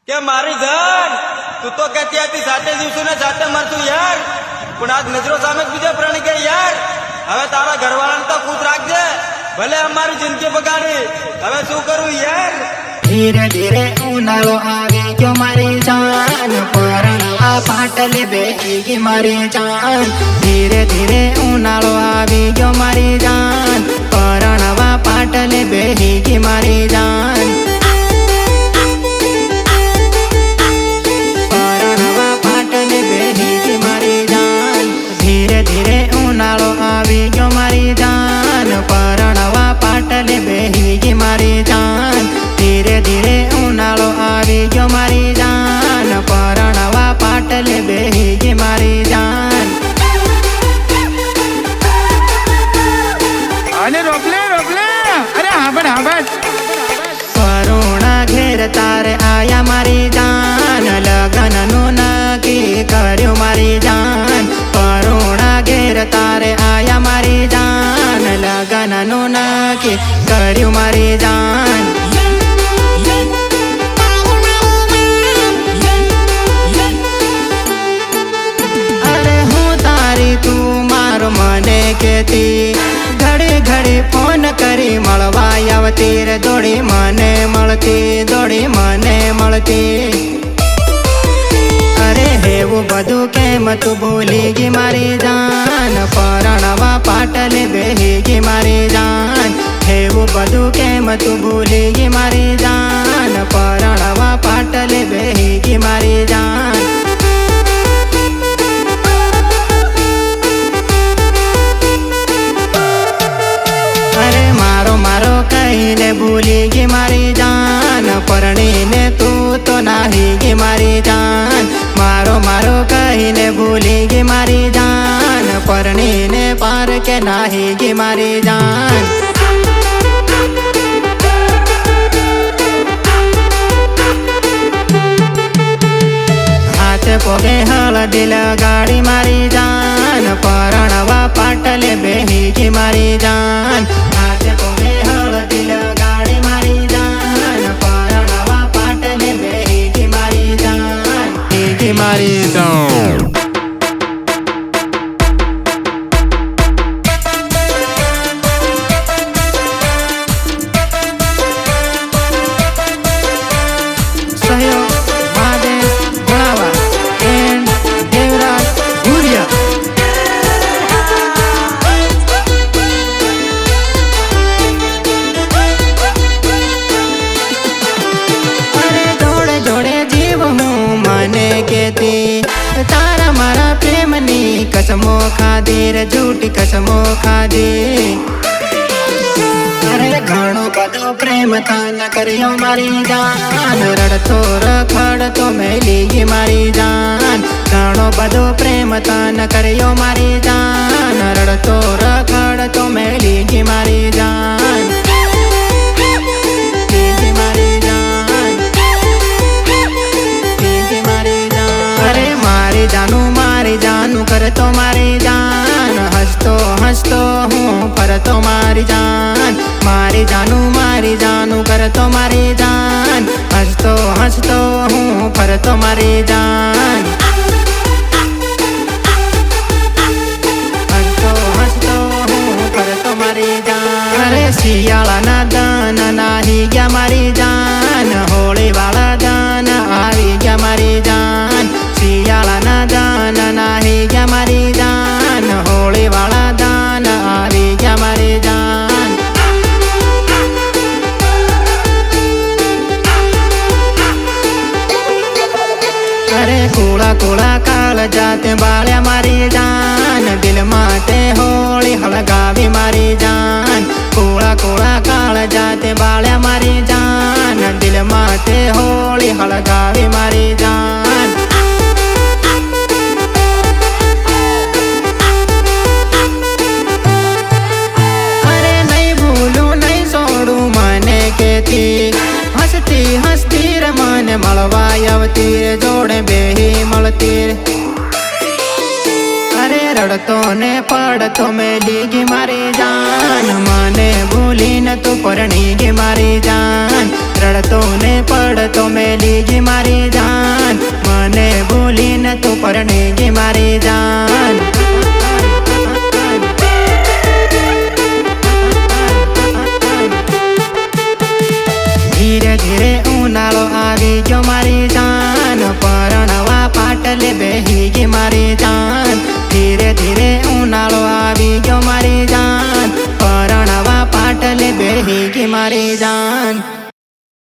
કે મારી જાન તું તો કહેતી હતી સાથે જીવશું ને સાથે મરશું યાર, પણ આજ નજરો સામે જ બીજો પ્રાણી કે યાર હવે તારા ઘરવાળાને તો ખુદ રાખજે, ભલે અમારી જિંદગી બગાડી, હવે શું કરું યાર। ધીરે ધીરે ઉનાળો આવી ગયો મારી જાન, પરણવા પાટલે બેસી ગઈ મારી જાન। ધીરે ધીરે ઉનાળો આવી ગયો મારી જાન, પરણવા પાટલે બેસી ગઈ મારી જાન। પરણવા પાટલે બેસી ગઈ મારી જાન, ધીરે ધીરે ઉનાળો આવી ગયો મારી જાન, પરણવા પાટલે બેસી ગઈ મારી જાન। ધીરે ધીરે ઉનાળો આવી ગયો મારી જાન, પરણવા પાટલે બેસી ગઈ મારી જાન। અરે રોકલે રોકલે, અરે હાબડ હાબડ। કરુણા ઘેર તારે આયા મારી જાન, લગ્નનું નક્કી કર્યું મારી જાન। કરુણા ઘેર તારે આયા મારી જાન, લગ્નનું નક્કી કર્યું મારી જાન। અરે હું તારી તું મારો મને કેતી, ઘડી ઘડી ફોન કરી મળવા આવતી રે, દોડી મને મળતી, દોડી મને મળતી। અરે એવું બધું કેમ તું ભૂલી ગઈ મારી જાન, પરણવા પાટલે બેસી ગઈ મારી જાન। એવું બધું કેમ તું ભૂલી ગઈ મારી જાન, પરણવા પાટલે બેસી ગઈ મારી જાન। કહીને ભૂલી ગઈ મારી જાન, પરણીને તું તો નાહી ગઈ મારી જાન। મારો મારો કહીને ભૂલી ગઈ મારી જાન, પરણીને પાર કે નાહી ગઈ મારી જાન। હાથ પોગે હળદી લગાડી મારી જાન, પરણવા પાટલે બેસી ગઈ મારી જાન। હાથ પોગે હળદી લગાડી મારી જાન, પરણવા પાટલે બેસી ગઈ મારી જાન, બેસી ગઈ મારી જાન। સહયોગ મહાદેવ ભણાવા એન્ડ દેવરાજ ભુરિયા। અરે જોડે જોડે જીવ હું મને કેતી, તારા મારા પ્રેમની કસમો ખાધી રે, જૂઠી કસમો ખાધી। અરે ઘણો બધો પ્રેમ તન કર્યો મારી જાન, રડતો રખડતો મેલી ગઈ મારી જાન। ઘણો બધો પ્રેમ તન કર્યો મારી જાન, રડતો રખડતો મેલી ગઈ મારી જાન। ગઈ મારી જાન, ગઈ મારી જાન। અરે મારી જાનું કરતો મારી જાન, હસતો હસતો હું ફરતો મારી જાન। મારી જાનું કરતો મારી જાન, હસતો હસતો હું ફરતો મારી જાન। હસતો હસતો હું ફરતો મારી જાન। અરે શિયાળાના દાન નાહી ગયા મારી જાન, હોળી વાળા દાન આવી ગયા મારી જાન। શિયાળાના દાન નાહી ગયા મારી જાન, હોળી વાળા દાન આવી ગયા મારી જાન। અરે કુળા કુળા કાળ જાતે બાળ્યા મારી જાન, દિલમાં તે હોળી હળગાવી મારી જાન। કુળા કુળા કાળ જાતે બાળ્યા મારી જાન, દિલમાં તે હોળી હળગાવી મારી જાન। અરે નહીં ભૂલું નહીં છોડું મને કેતી, હસતી હસતી રે મને મળવા આવતી રે, જોડે બેહી મળતી રે। અરે રડતો ને પડતો મેલી ગઈ મારી જાન, મને ભૂલીને તું પરણી ગઈ મારી જાન। રડતો ને પડતો મેલી ગઈ મારી જાન, મને ભૂલીને તું પરણી ગઈ મારી જાન. ધીરે ધીરે ઉનાળો આવી ગયો મારી જાન, પરણવા પાટલે બેહી ગઈ મારી જાન. ધીરે ધીરે ઉનાળો આવી ગયો મારી જાન, પરણવા પાટલે બેહી ગઈ મારી જાન.